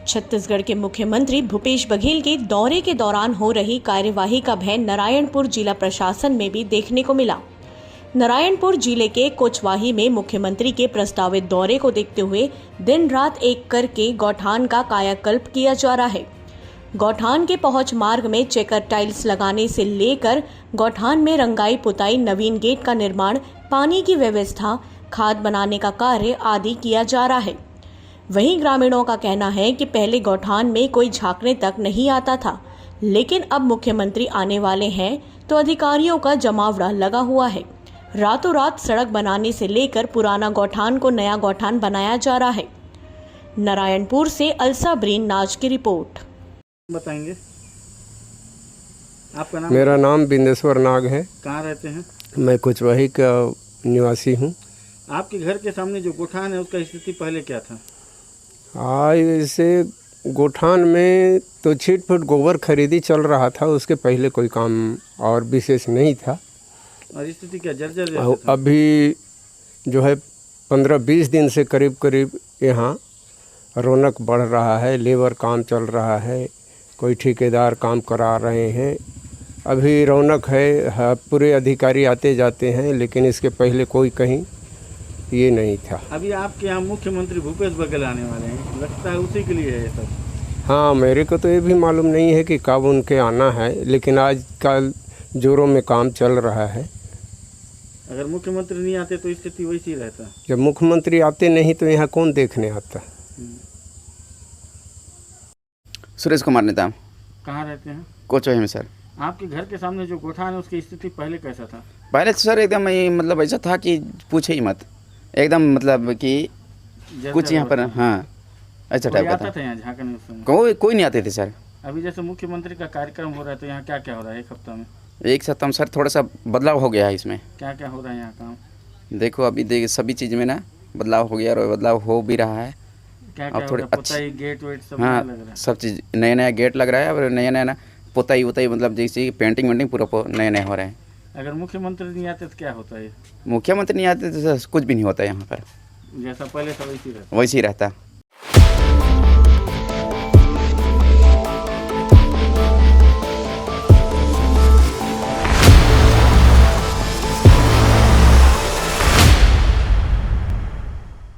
छत्तीसगढ़ के मुख्यमंत्री भूपेश बघेल के दौरे के दौरान हो रही कार्यवाही का भय नारायणपुर जिला प्रशासन में भी देखने को मिला। नारायणपुर जिले के कोचवाही में मुख्यमंत्री के प्रस्तावित दौरे को देखते हुए दिन रात एक करके गौठान का कायाकल्प किया जा रहा है। गौठान के पहुंच मार्ग में चेकर टाइल्स लगाने से लेकर गौठान में रंगाई पुताई, नवीन गेट का निर्माण, पानी की व्यवस्था, खाद बनाने का कार्य आदि किया जा रहा है। वहीं ग्रामीणों का कहना है कि पहले गौठान में कोई झांकने तक नहीं आता था, लेकिन अब मुख्यमंत्री आने वाले हैं तो अधिकारियों का जमावड़ा लगा हुआ है। रातों रात सड़क बनाने से लेकर पुराना गौठान को नया गौठान बनाया जा रहा है। नारायणपुर से अलसा ब्रीन नाज की रिपोर्ट। बताएंगे आपका नाम? मेरा नाम बिंदेश्वर नाग है। कहाँ रहते हैं? मैं कोचवाही का निवासी हूँ। आपके घर के सामने जो गौठान है उसका स्थिति पहले क्या था? ऐसे गौठान में तो छीट फुट गोबर खरीदी चल रहा था, उसके पहले कोई काम और विशेष नहीं था। और स्थिति क्या जर्जर जैसा था? अभी जो है 15-20 दिन से करीब यहाँ रौनक बढ़ रहा है, लेबर काम चल रहा है, कोई ठेकेदार काम करा रहे हैं। अभी रौनक है, पूरे अधिकारी आते जाते हैं, लेकिन इसके पहले कोई कहीं ये नहीं था। अभी आपके यहाँ मुख्यमंत्री भूपेश बघेल आने वाले हैं, लगता है उसी के लिए है ये सब? हाँ, मेरे को तो ये भी मालूम नहीं है कि कब उनके आना है, लेकिन आजकल जोरों में काम चल रहा है। अगर मुख्यमंत्री नहीं आते तो स्थिति वैसी रहता? जब मुख्यमंत्री आते नहीं तो यहाँ कौन देखने आता? सुरेश कुमार नेता। कहाँ रहते हैं? कोचवाही में सर। आपके घर के सामने जो गौठान है उसकी स्थिति पहले कैसा था? पहले तो सर एकदम मतलब ऐसा था कि पूछे ही मत, एकदम मतलब कि कुछ यहाँ पर हाँ ऐसा टाइप का था। यहाँ झांकने उस समय कोई नहीं आते थे सर। अभी जैसे मुख्यमंत्री का कार्यक्रम हो रहा है तो यहाँ क्या क्या हो रहा है एक हफ्ता में? एक सप्ताह में सर थोड़ा सा बदलाव हो गया है इसमें। क्या क्या हो रहा है यहाँ काम? देखो अभी सभी चीज़ में ना बदलाव हो गया और बदलाव हो भी रहा है। क्या क्या थोड़े पुताई, गेट वेट सब हाँ लग रहा है? सब चीज़ नया गेट लग रहा है और नया ना पुताई उताई, मतलब जैसे पेंटिंग वेंटिंग पूरा नए हो रहे हैं। अगर मुख्यमंत्री नहीं आते तो क्या होता है? मुख्यमंत्री नहीं आते तो कुछ भी नहीं होता यहाँ पर, जैसा पहले था वैसे ही रहता? वैसे ही रहता।